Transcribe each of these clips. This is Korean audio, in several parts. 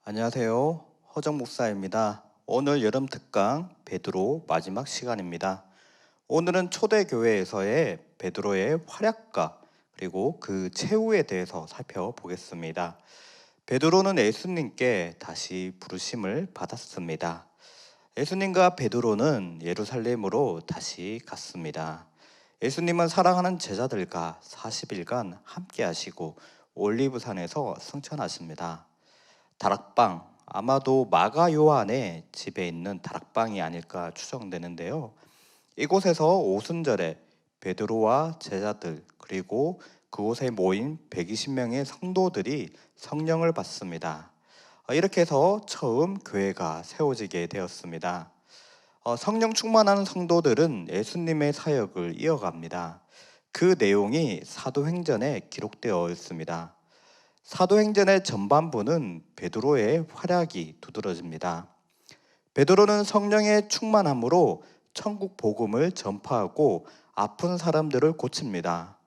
안녕하세요. 허정 목사입니다. 오늘 여름 특강 베드로 마지막 시간입니다. 오늘은 초대교회에서의 베드로의 활약과 그리고 그 최후에 대해서 살펴보겠습니다. 베드로는 예수님께 다시 부르심을 받았습니다. 예수님과 베드로는 예루살렘으로 다시 갔습니다. 예수님은 사랑하는 제자들과 40일간 함께 하시고 올리브산에서 승천하십니다. 다락방, 아마도 마가 요한의 집에 있는 다락방이 아닐까 추정되는데요. 이곳에서 오순절에 베드로와 제자들 그리고 그곳에 모인 120명의 성도들이 성령을 받습니다. 이렇게 해서 처음 교회가 세워지게 되었습니다. 성령 충만한 성도들은 예수님의 사역을 이어갑니다. 그 내용이 사도행전에 기록되어 있습니다. 사도행전의 전반부는 베드로의 활약이 두드러집니다. 베드로는 성령의 충만함으로 천국 복음을 전파하고 아픈 사람들을 고칩니다.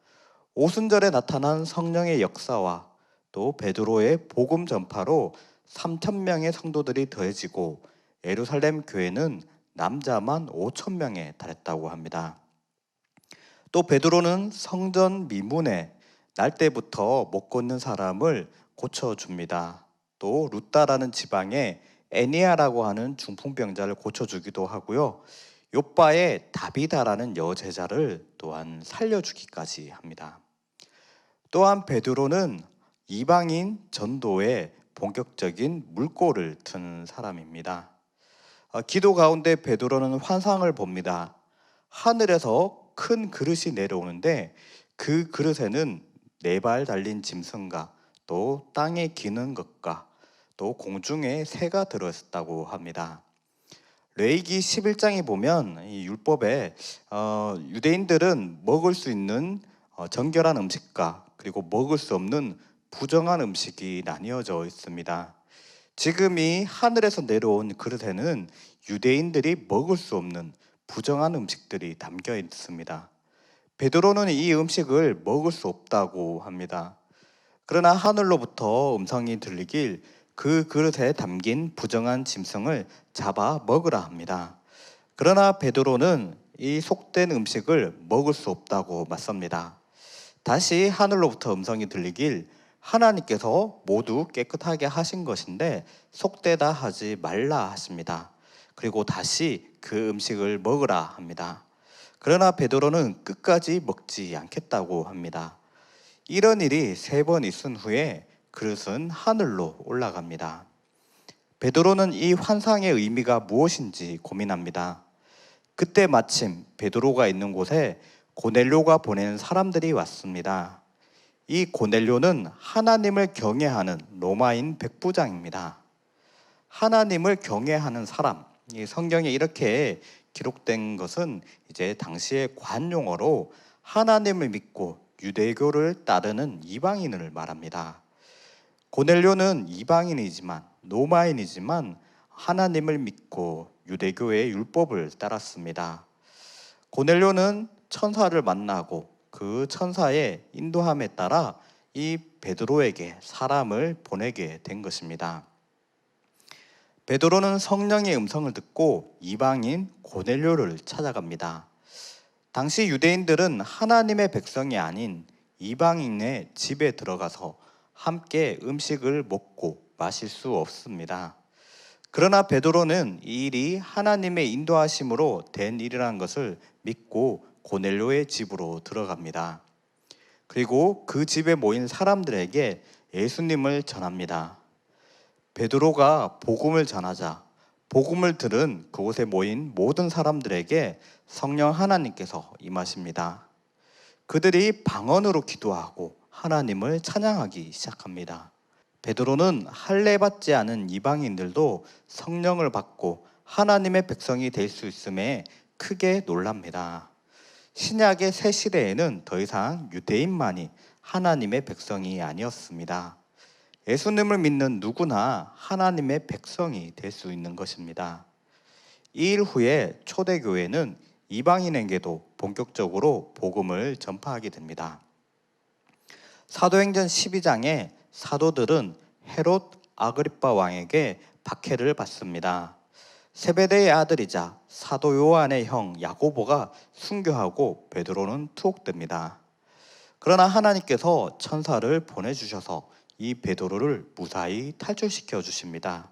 오순절에 나타난 성령의 역사와 또 베드로의 복음 전파로 3,000명의 성도들이 더해지고 예루살렘 교회는 남자만 5,000명에 달했다고 합니다. 또 베드로는 성전 미문에 날 때부터 못 걷는 사람을 고쳐줍니다. 또 루따라는 지방에 애니아라고 하는 중풍병자를 고쳐주기도 하고요. 요바에 다비다라는 여제자를 또한 살려주기까지 합니다. 또한 베드로는 이방인 전도에 본격적인 물꼬를 튼 사람입니다. 기도 가운데 베드로는 환상을 봅니다. 하늘에서 큰 그릇이 내려오는데 그 그릇에는 4발 달린 짐승과 또 땅에 기는 것과 또 공중에 새가 들어있었다고 합니다. 레위기 11장에 보면 이 율법에 유대인들은 먹을 수 있는 정결한 음식과 그리고 먹을 수 없는 부정한 음식이 나뉘어져 있습니다. 지금 이 하늘에서 내려온 그릇에는 유대인들이 먹을 수 없는 부정한 음식들이 담겨 있습니다. 베드로는 이 음식을 먹을 수 없다고 합니다. 그러나 하늘로부터 음성이 들리길 그 그릇에 담긴 부정한 짐승을 잡아 먹으라 합니다. 그러나 베드로는 이 속된 음식을 먹을 수 없다고 맞섭니다. 다시 하늘로부터 음성이 들리길 하나님께서 모두 깨끗하게 하신 것인데 속되다 하지 말라 하십니다. 그리고 다시 그 음식을 먹으라 합니다. 그러나 베드로는 끝까지 먹지 않겠다고 합니다. 이런 일이 3번 있은 후에 그릇은 하늘로 올라갑니다. 베드로는 이 환상의 의미가 무엇인지 고민합니다. 그때 마침 베드로가 있는 곳에 고넬료가 보내는 사람들이 왔습니다. 이 고넬료는 하나님을 경외하는 로마인 백부장입니다. 하나님을 경외하는 사람, 이 성경에 이렇게 기록된 것은 이제 당시의 관용어로 하나님을 믿고 유대교를 따르는 이방인을 말합니다. 고넬료는 이방인이지만 로마인이지만 하나님을 믿고 유대교의 율법을 따랐습니다. 고넬료는 천사를 만나고 그 천사의 인도함에 따라 이 베드로에게 사람을 보내게 된 것입니다. 베드로는 성령의 음성을 듣고 이방인 고넬료를 찾아갑니다. 당시 유대인들은 하나님의 백성이 아닌 이방인의 집에 들어가서 함께 음식을 먹고 마실 수 없습니다. 그러나 베드로는 이 일이 하나님의 인도하심으로 된 일이라는 것을 믿고 고넬료의 집으로 들어갑니다. 그리고 그 집에 모인 사람들에게 예수님을 전합니다. 베드로가 복음을 전하자 복음을 들은 그곳에 모인 모든 사람들에게 성령 하나님께서 임하십니다. 그들이 방언으로 기도하고 하나님을 찬양하기 시작합니다. 베드로는 할례받지 않은 이방인들도 성령을 받고 하나님의 백성이 될 수 있음에 크게 놀랍니다. 신약의 새 시대에는 더 이상 유대인만이 하나님의 백성이 아니었습니다. 예수님을 믿는 누구나 하나님의 백성이 될 수 있는 것입니다. 이 일 후에 초대교회는 이방인에게도 본격적으로 복음을 전파하게 됩니다. 사도행전 12장에 사도들은 헤롯 아그리빠 왕에게 박해를 받습니다. 세베대의 아들이자 사도 요한의 형 야고보가 순교하고 베드로는 투옥됩니다. 그러나 하나님께서 천사를 보내주셔서 이 베드로를 무사히 탈출시켜 주십니다.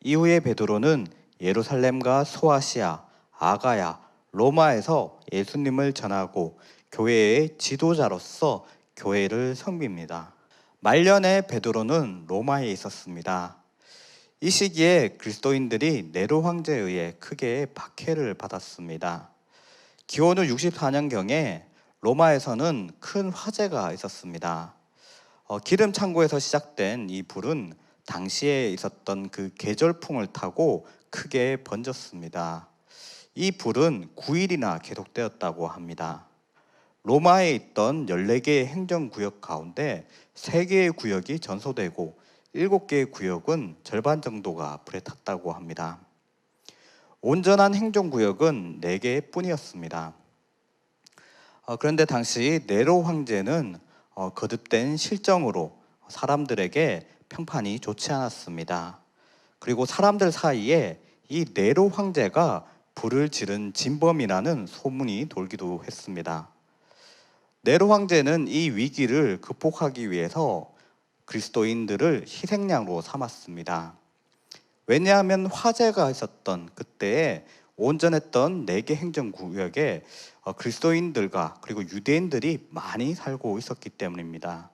이후에 베드로는 예루살렘과 소아시아, 아가야, 로마에서 예수님을 전하고 교회의 지도자로서 교회를 섬깁니다. 말년에 베드로는 로마에 있었습니다. 이 시기에 그리스도인들이 네로 황제에 의해 크게 박해를 받았습니다. 기원 후 64년경에 로마에서는 큰 화재가 있었습니다. 기름 창고에서 시작된 이 불은 당시에 있었던 그 계절풍을 타고 크게 번졌습니다. 이 불은 9일이나 계속되었다고 합니다. 로마에 있던 14개의 행정구역 가운데 3개의 구역이 전소되고 7개의 구역은 절반 정도가 불에 탔다고 합니다. 온전한 행정구역은 4개 뿐이었습니다. 그런데 당시 네로 황제는 거듭된 실정으로 사람들에게 평판이 좋지 않았습니다. 그리고 사람들 사이에 이 네로 황제가 불을 지른 진범이라는 소문이 돌기도 했습니다. 네로 황제는 이 위기를 극복하기 위해서 그리스도인들을 희생양으로 삼았습니다. 왜냐하면 화재가 있었던 그때에 온전했던 4개 행정구역에 그리스도인들과 그리고 유대인들이 많이 살고 있었기 때문입니다.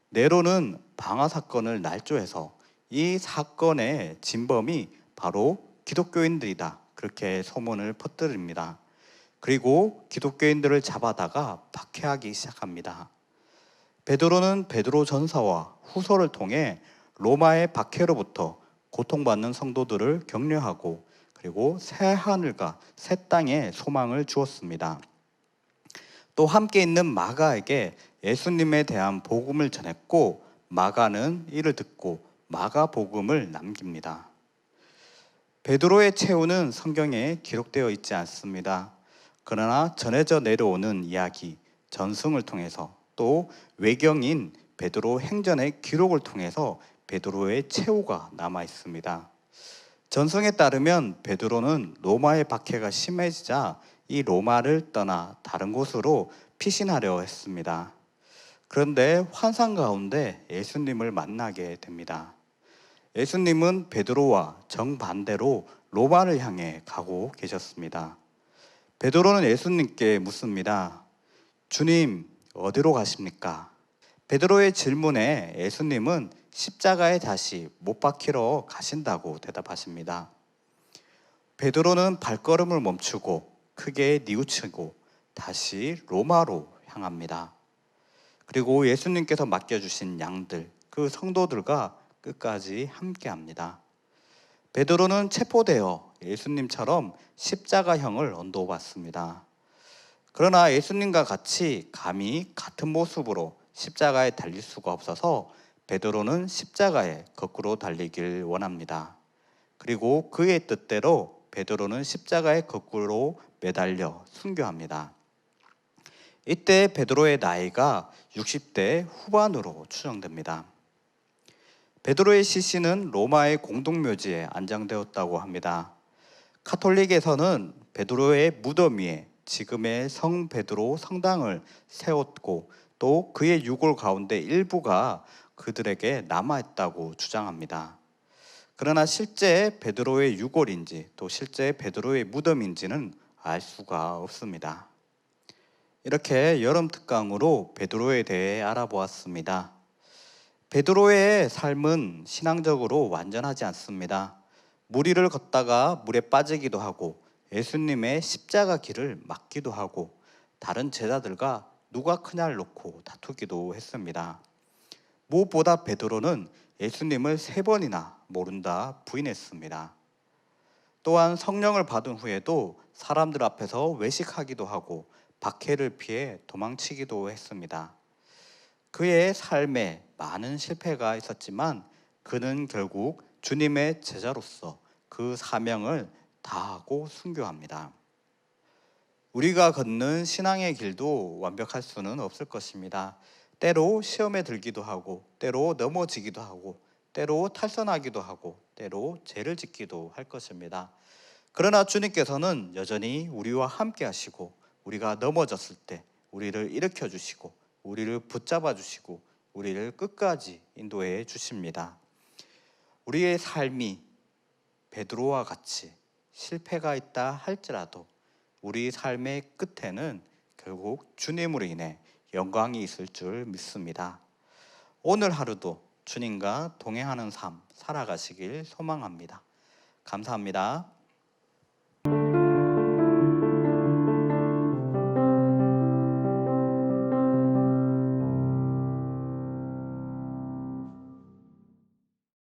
네로는 방화 사건을 날조해서 이 사건의 진범이 바로 기독교인들이다, 그렇게 소문을 퍼뜨립니다. 그리고 기독교인들을 잡아다가 박해하기 시작합니다. 베드로는 베드로 전서와 후서를 통해 로마의 박해로부터 고통받는 성도들을 격려하고 그리고 새 하늘과 새 땅에 소망을 주었습니다. 또 함께 있는 마가에게 예수님에 대한 복음을 전했고 마가는 이를 듣고 마가 복음을 남깁니다. 베드로의 최후는 성경에 기록되어 있지 않습니다. 그러나 전해져 내려오는 이야기, 전승을 통해서 또 외경인 베드로 행전의 기록을 통해서 베드로의 최후가 남아 있습니다. 전승에 따르면 베드로는 로마의 박해가 심해지자 이 로마를 떠나 다른 곳으로 피신하려 했습니다. 그런데 환상 가운데 예수님을 만나게 됩니다. 예수님은 베드로와 정반대로 로마를 향해 가고 계셨습니다. 베드로는 예수님께 묻습니다. 주님, 어디로 가십니까? 베드로의 질문에 예수님은 십자가에 다시 못 박히러 가신다고 대답하십니다. 베드로는 발걸음을 멈추고 크게 뉘우치고 다시 로마로 향합니다. 그리고 예수님께서 맡겨주신 양들, 그 성도들과 끝까지 함께합니다. 베드로는 체포되어 예수님처럼 십자가형을 언도받습니다. 그러나 예수님과 같이 감히 같은 모습으로 십자가에 달릴 수가 없어서 베드로는 십자가에 거꾸로 달리길 원합니다. 그리고 그의 뜻대로 베드로는 십자가에 거꾸로 매달려 순교합니다. 이때 베드로의 나이가 60대 후반으로 추정됩니다. 베드로의 시신은 로마의 공동묘지에 안장되었다고 합니다. 카톨릭에서는 베드로의 무덤 위에 지금의 성 베드로 성당을 세웠고 또 그의 유골 가운데 일부가 그들에게 남아있다고 주장합니다. 그러나 실제 베드로의 유골인지 또 실제 베드로의 무덤인지는 알 수가 없습니다. 이렇게 여름 특강으로 베드로에 대해 알아보았습니다. 베드로의 삶은 신앙적으로 완전하지 않습니다. 물 위를 걷다가 물에 빠지기도 하고 예수님의 십자가 길을 막기도 하고 다른 제자들과 누가 크냐를 놓고 다투기도 했습니다. 무엇보다 베드로는 예수님을 3번이나 모른다 부인했습니다. 또한 성령을 받은 후에도 사람들 앞에서 외식하기도 하고 박해를 피해 도망치기도 했습니다. 그의 삶에 많은 실패가 있었지만 그는 결국 주님의 제자로서 그 사명을 다하고 순교합니다. 우리가 걷는 신앙의 길도 완벽할 수는 없을 것입니다. 때로 시험에 들기도 하고 때로 넘어지기도 하고 때로 탈선하기도 하고 때로 죄를 짓기도 할 것입니다. 그러나 주님께서는 여전히 우리와 함께 하시고 우리가 넘어졌을 때 우리를 일으켜 주시고 우리를 붙잡아 주시고 우리를 끝까지 인도해 주십니다. 우리의 삶이 베드로와 같이 실패가 있다 할지라도 우리 삶의 끝에는 결국 주님으로 인해 영광이 있을 줄 믿습니다. 오늘 하루도 주님과 동행하는 삶 살아가시길 소망합니다. 감사합니다.